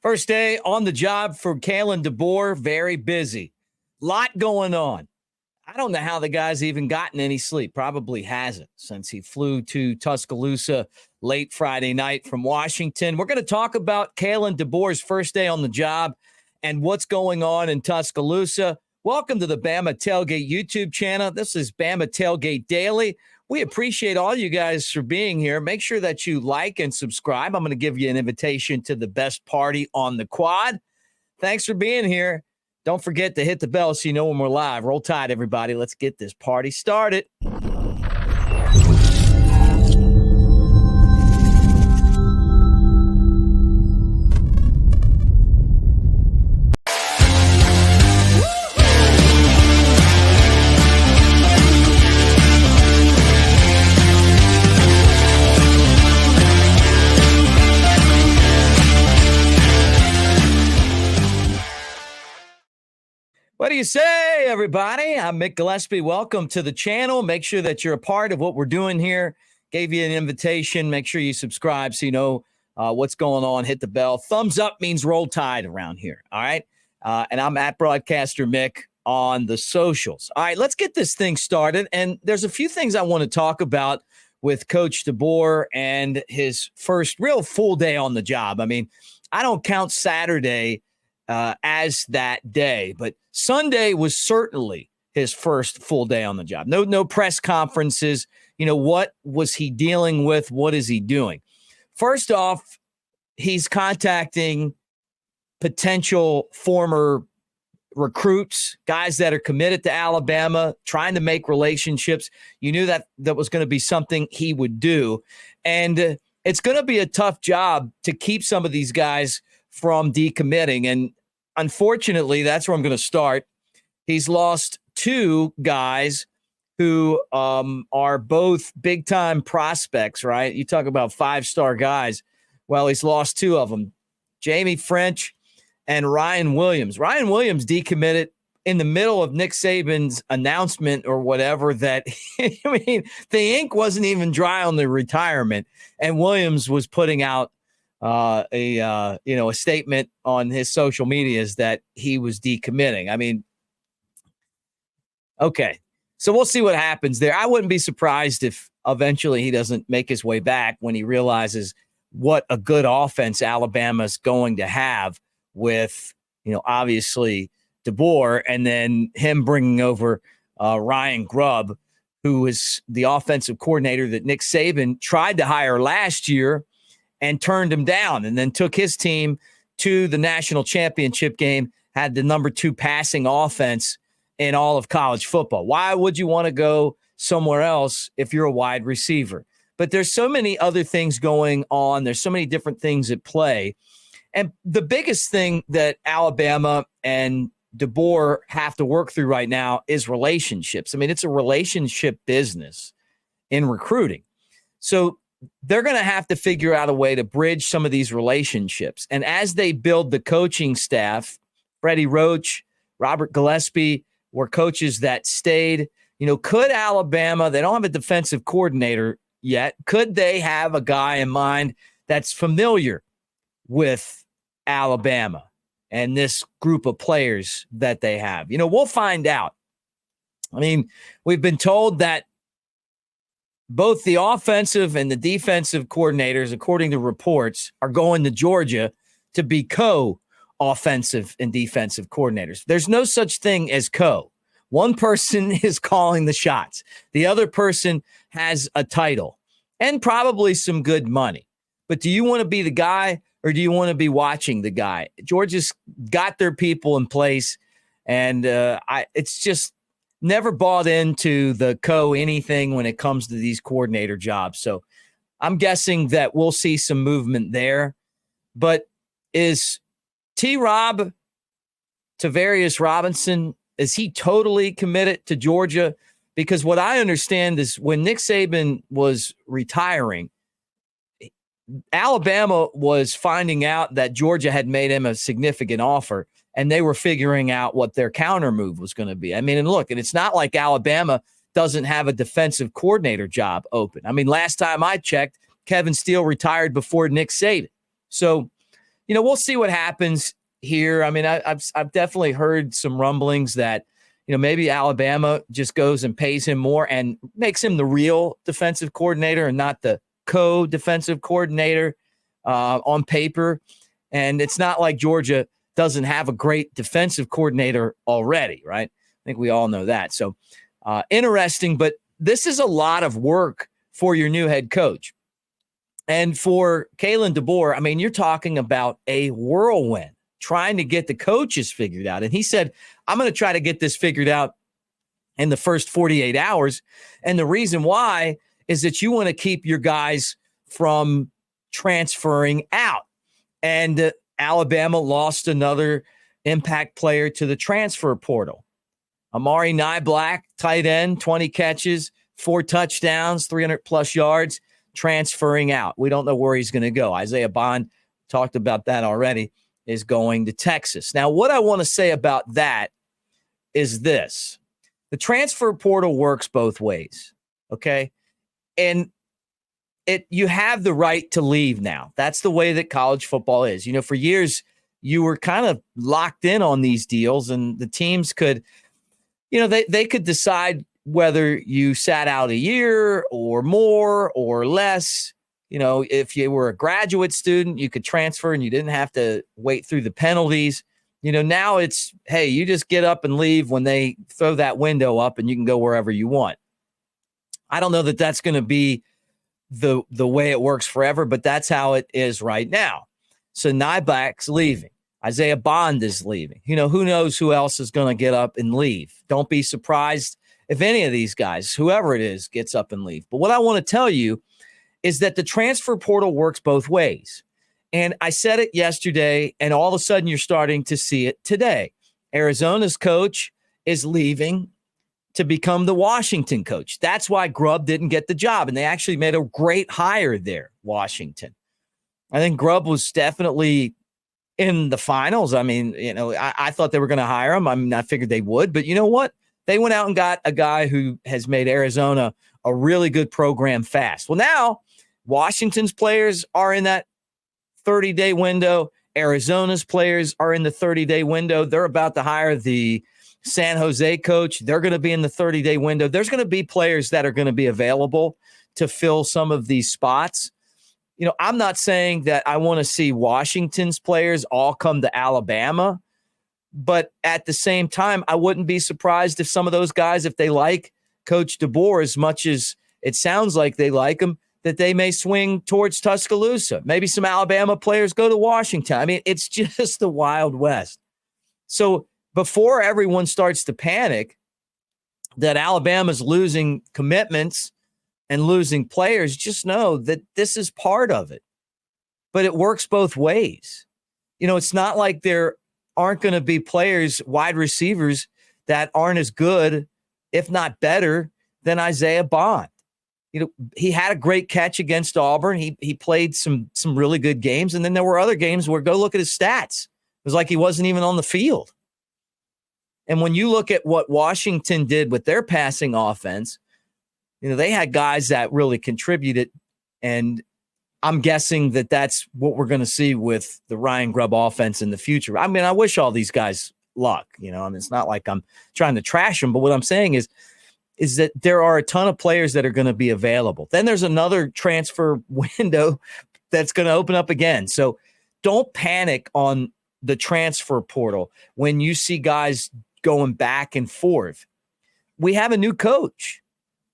First day on the job for Kalen DeBoer, very busy. Lot going on. I don't know how the guy's even gotten any sleep. Probably hasn't since he flew to Tuscaloosa late Friday night from Washington. We're going to talk about Kalen DeBoer's first day on the job and what's going on in Tuscaloosa. Welcome to the Bama Tailgate YouTube channel. This is Bama Tailgate Daily. We appreciate all you guys for being here. Make sure that you like and subscribe. I'm going to give you an invitation to the best party on the quad. Thanks for being here. Don't forget to hit the bell so you know when we're live. Roll Tide, everybody. Let's get this party started. What do you say, everybody? I'm Mick Gillispie. Welcome to the channel. Make sure that you're a part of what we're doing here. Gave you an invitation. Make sure you subscribe so you know what's going on. Hit the bell. Thumbs up means Roll Tide around here. All right. And I'm at Broadcaster Mick on the socials. All right, let's get this thing started. And there's a few things I want to talk about with Coach DeBoer and his first real full day on the job. I mean, I don't count Saturday as that day, but Sunday was certainly his first full day on the job. No press conferences. You know, what was he dealing with? What is he doing? First off, he's contacting potential former recruits, guys that are committed to Alabama, trying to make relationships. You knew that was going to be something he would do. And it's going to be a tough job to keep some of these guys from decommitting. And unfortunately, that's where I'm going to start. He's lost two guys who are both big-time prospects, right? You talk about five-star guys. Well, he's lost two of them, Jamie French and Ryan Williams. Ryan Williams decommitted in the middle of Nick Saban's announcement or whatever that, I mean, the ink wasn't even dry on the retirement, and Williams was putting out a statement on his social medias that he was decommitting. I mean, okay, so we'll see what happens there. I wouldn't be surprised if eventually he doesn't make his way back when he realizes what a good offense Alabama's going to have with, obviously DeBoer, and then him bringing over Ryan Grubb, who is the offensive coordinator that Nick Saban tried to hire last year and turned him down, and then took his team to the national championship game, had the number 2 passing offense in all of college football. Why would you want to go somewhere else if you're a wide receiver? But there's so many other things going on. There's so many different things at play. And the biggest thing that Alabama and DeBoer have to work through right now is relationships. I mean, it's a relationship business in recruiting. So they're going to have to figure out a way to bridge some of these relationships. And as they build the coaching staff, Freddie Roach, Robert Gillispie were coaches that stayed. Could Alabama, they don't have a defensive coordinator yet, could they have a guy in mind that's familiar with Alabama and this group of players that they have? We'll find out. I mean, we've been told that both the offensive and the defensive coordinators, according to reports, are going to Georgia to be co-offensive and defensive coordinators. There's no such thing as co. One person is calling the shots. The other person has a title and probably some good money. But do you want to be the guy, or do you want to be watching the guy? Georgia's got their people in place, and it's just never bought into the anything when it comes to these coordinator jobs. So I'm guessing that we'll see some movement there. But is T-Rob, Tavarius Robinson, is he totally committed to Georgia? Because what I understand is when Nick Saban was retiring, Alabama was finding out that Georgia had made him a significant offer, and they were figuring out what their counter move was going to be. I mean, and look, and it's not like Alabama doesn't have a defensive coordinator job open. I mean, last time I checked, Kevin Steele retired before Nick Saban. So, we'll see what happens here. I mean, I've definitely heard some rumblings that, maybe Alabama just goes and pays him more and makes him the real defensive coordinator and not the co-defensive coordinator on paper. And it's not like Georgia doesn't have a great defensive coordinator already, right? I think we all know that. So interesting, but this is a lot of work for your new head coach. And for Kalen DeBoer, I mean, you're talking about a whirlwind trying to get the coaches figured out. And he said, I'm going to try to get this figured out in the first 48 hours. And the reason why is that you want to keep your guys from transferring out. And Alabama lost another impact player to the transfer portal. Amari Nyblack, tight end, 20 catches, 4 touchdowns, 300-plus yards, transferring out. We don't know where he's going to go. Isaiah Bond, talked about that already, is going to Texas. Now, what I want to say about that is this. The transfer portal works both ways, okay? And you have the right to leave now. That's the way that college football is. For years, you were kind of locked in on these deals, and the teams could, they could decide whether you sat out a year or more or less. If you were a graduate student, you could transfer and you didn't have to wait through the penalties. Now it's, hey, you just get up and leave when they throw that window up and you can go wherever you want. I don't know that that's going to be the way it works forever, but that's how it is right now. So Nyblack's leaving. Isaiah Bond is leaving. Who knows who else is going to get up and leave. Don't be surprised if any of these guys, whoever it is, gets up and leave. But what I want to tell you is that the transfer portal works both ways. And I said it yesterday, and all of a sudden you're starting to see it today. Arizona's coach is leaving to become the Washington coach. That's why Grubb didn't get the job. And they actually made a great hire there, Washington. I think Grubb was definitely in the finals. I mean, I thought they were going to hire him. I mean, I figured they would. But you know what? They went out and got a guy who has made Arizona a really good program fast. Well, now Washington's players are in that 30-day window. Arizona's players are in the 30-day window. They're about to hire the San Jose coach. They're going to be in the 30-day window. There's going to be players that are going to be available to fill some of these spots. I'm not saying that I want to see Washington's players all come to Alabama, but at the same time, I wouldn't be surprised if some of those guys, if they like Coach DeBoer as much as it sounds like they like him, that they may swing towards Tuscaloosa. Maybe some Alabama players go to Washington. I mean, it's just the Wild West. So before everyone starts to panic that Alabama's losing commitments and losing players, just know that this is part of it. But it works both ways. It's not like there aren't going to be players, wide receivers, that aren't as good, if not better, than Isaiah Bond. He had a great catch against Auburn. He played some really good games. And then there were other games where go look at his stats. It was like he wasn't even on the field. And when you look at what Washington did with their passing offense, they had guys that really contributed. And I'm guessing that that's what we're going to see with the Ryan Grubb offense in the future. I mean, I wish all these guys luck. I mean, it's not like I'm trying to trash them, but what I'm saying is that there are a ton of players that are going to be available. Then there's another transfer window that's going to open up again. So don't panic on the transfer portal when you see guys going back and forth. We have a new coach,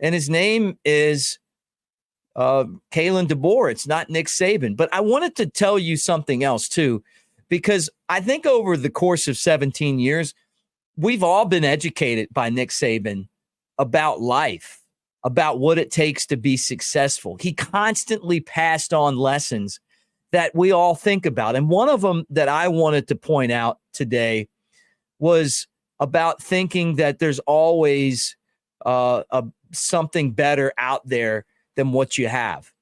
and his name is Kalen DeBoer. It's not Nick Saban. But I wanted to tell you something else, too, because I think over the course of 17 years, we've all been educated by Nick Saban about life, about what it takes to be successful. He constantly passed on lessons that we all think about. And one of them that I wanted to point out today was about thinking that there's always something better out there than what you have.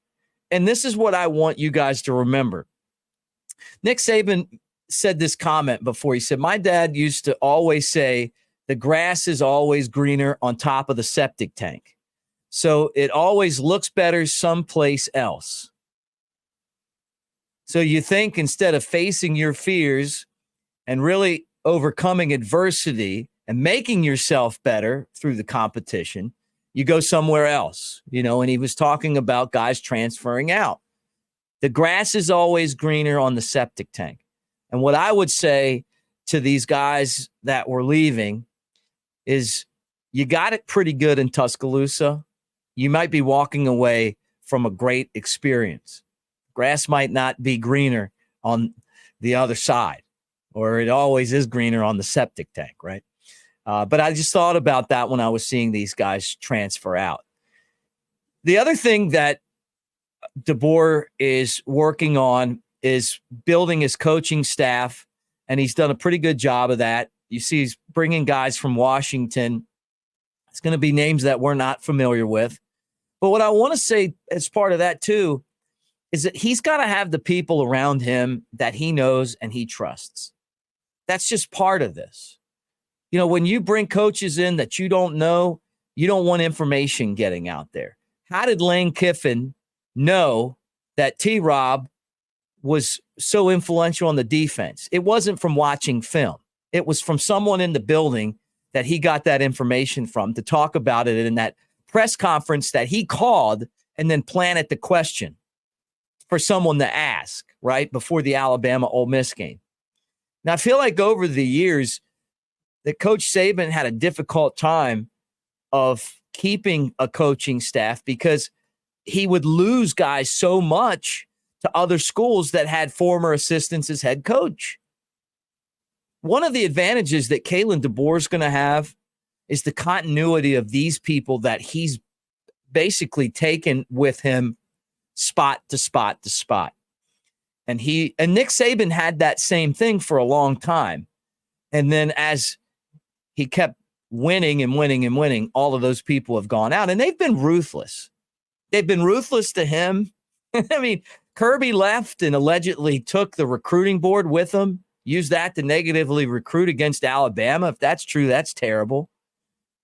And this is what I want you guys to remember. Nick Saban said this comment before. He said, my dad used to always say, the grass is always greener on top of the septic tank. So it always looks better someplace else. So you think instead of facing your fears and really overcoming adversity and making yourself better through the competition, you go somewhere else, and he was talking about guys transferring out. The grass is always greener on the septic tank. And what I would say to these guys that were leaving is you got it pretty good in Tuscaloosa. You might be walking away from a great experience. Grass might not be greener on the other side, or it always is greener on the septic tank, right? But I just thought about that when I was seeing these guys transfer out. The other thing that DeBoer is working on is building his coaching staff, and he's done a pretty good job of that. You see he's bringing guys from Washington. It's going to be names that we're not familiar with. But what I want to say as part of that, too, is that he's got to have the people around him that he knows and he trusts. That's just part of this. When you bring coaches in that you don't know, you don't want information getting out there. How did Lane Kiffin know that T-Rob was so influential on the defense? It wasn't from watching film. It was from someone in the building that he got that information from to talk about it in that press conference that he called and then planted the question for someone to ask, right, before the Alabama-Ole Miss game. Now, I feel like over the years that Coach Saban had a difficult time of keeping a coaching staff because he would lose guys so much to other schools that had former assistants as head coach. One of the advantages that Kalen DeBoer is going to have is the continuity of these people that he's basically taken with him spot to spot to spot. And Nick Saban had that same thing for a long time. And then as he kept winning and winning and winning, all of those people have gone out, and they've been ruthless. They've been ruthless to him. I mean, Kirby left and allegedly took the recruiting board with him, used that to negatively recruit against Alabama. If that's true, that's terrible.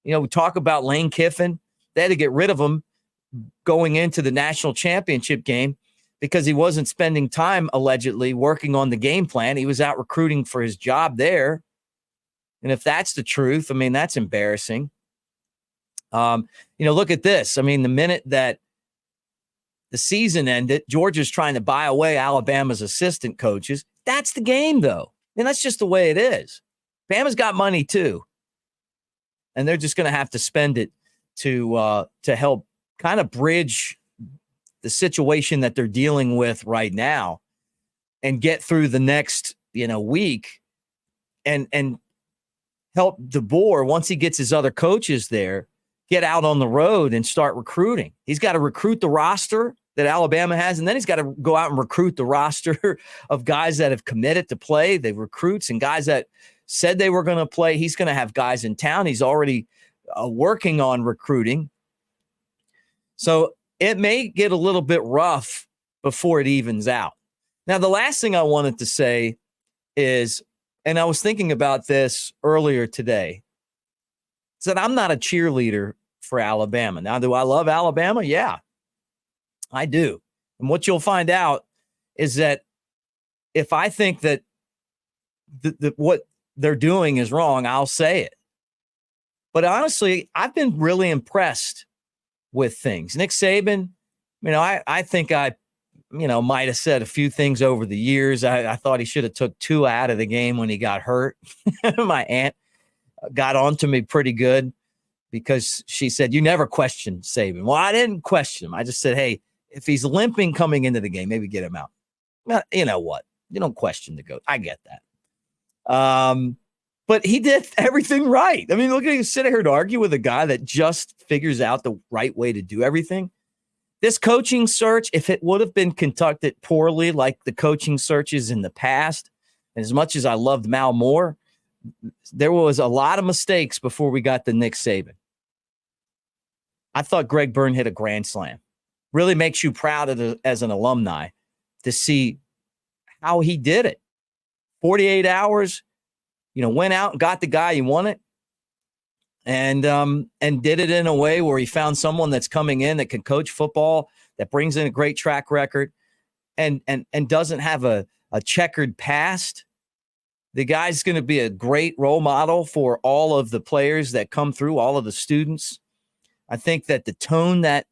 We talk about Lane Kiffin. They had to get rid of him going into the national championship game because he wasn't spending time allegedly working on the game plan. He was out recruiting for his job there. And if that's the truth, I mean, that's embarrassing. Look at this. I mean, the minute that the season ended, Georgia's trying to buy away Alabama's assistant coaches. That's the game, though. And that's just the way it is. Bama's got money, too. And they're just going to have to spend it to help kind of bridge the situation that they're dealing with right now and get through the next, week and help DeBoer, once he gets his other coaches there, get out on the road and start recruiting. He's got to recruit the roster that Alabama has, and then he's got to go out and recruit the roster of guys that have committed to play, the recruits and guys that said they were going to play. He's going to have guys in town. He's already working on recruiting. So it may get a little bit rough before it evens out. Now, the last thing I wanted to say is, and I was thinking about this earlier today, is that I'm not a cheerleader for Alabama. Now, do I love Alabama? Yeah, I do. And what you'll find out is that if I think that what they're doing is wrong, I'll say it. But honestly, I've been really impressed with things. Nick Saban, I think I might have said a few things over the years. I thought he should have took 2 out of the game when he got hurt. My aunt got on to me pretty good because she said, you never questioned Saban. Well, I didn't question him. I just said, hey, if he's limping coming into the game, maybe get him out. Well, you know what? You don't question the GOAT. I get that. But he did everything right. I mean, look at you sitting here to argue with a guy that just figures out the right way to do everything. This coaching search, if it would have been conducted poorly like the coaching searches in the past, and as much as I loved Mal Moore, there was a lot of mistakes before we got to Nick Saban. I thought Greg Byrne hit a grand slam. Really makes you proud as an alumni to see how he did it. 48 hours, went out and got the guy he wanted. And did it in a way where he found someone that's coming in that can coach football, that brings in a great track record. and doesn't have a checkered past. The guy's going to be a great role model for all of the players that come through, all of the students. I think that the tone that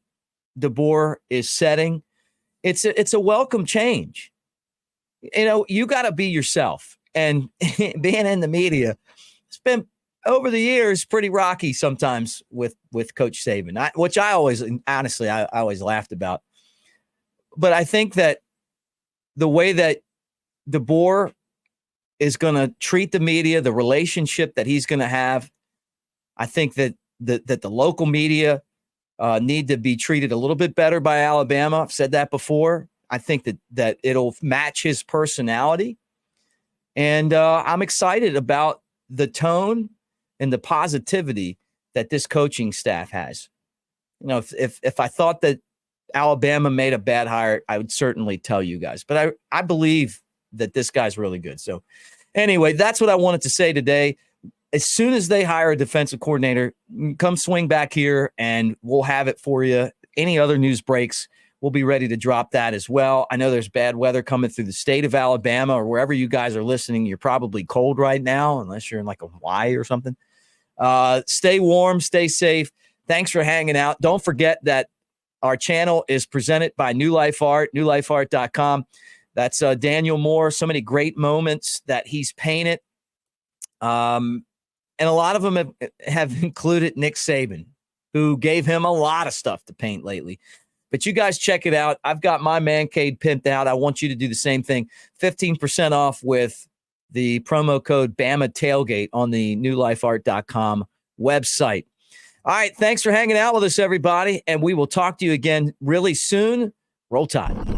DeBoer is setting, it's a welcome change. You got to be yourself. And being in the media, it's been over the years pretty rocky sometimes with Coach Saban, which I always laughed about. But I think that the way that DeBoer is going to treat the media, the relationship that he's going to have, I think that the local media need to be treated a little bit better by Alabama. I've said that before. I think that it'll match his personality. And I'm excited about the tone and the positivity that this coaching staff has. If I thought that Alabama made a bad hire, I would certainly tell you guys. But I believe that this guy's really good. So anyway, that's what I wanted to say today. As soon as they hire a defensive coordinator, come swing back here and we'll have it for you. Any other news breaks, we'll be ready to drop that as well. I know there's bad weather coming through the state of Alabama or wherever you guys are listening. You're probably cold right now, unless you're in like Hawaii or something. Stay warm, stay safe. Thanks for hanging out. Don't forget that our channel is presented by New Life Art, newlifeart.com. That's Daniel Moore. So many great moments that he's painted. And a lot of them have included Nick Saban, who gave him a lot of stuff to paint lately. But you guys check it out. I've got my man cave pimped out. I want you to do the same thing. 15% off with the promo code Bama Tailgate on the newlifeart.com website. All right, thanks for hanging out with us, everybody, and we will talk to you again really soon. Roll Tide.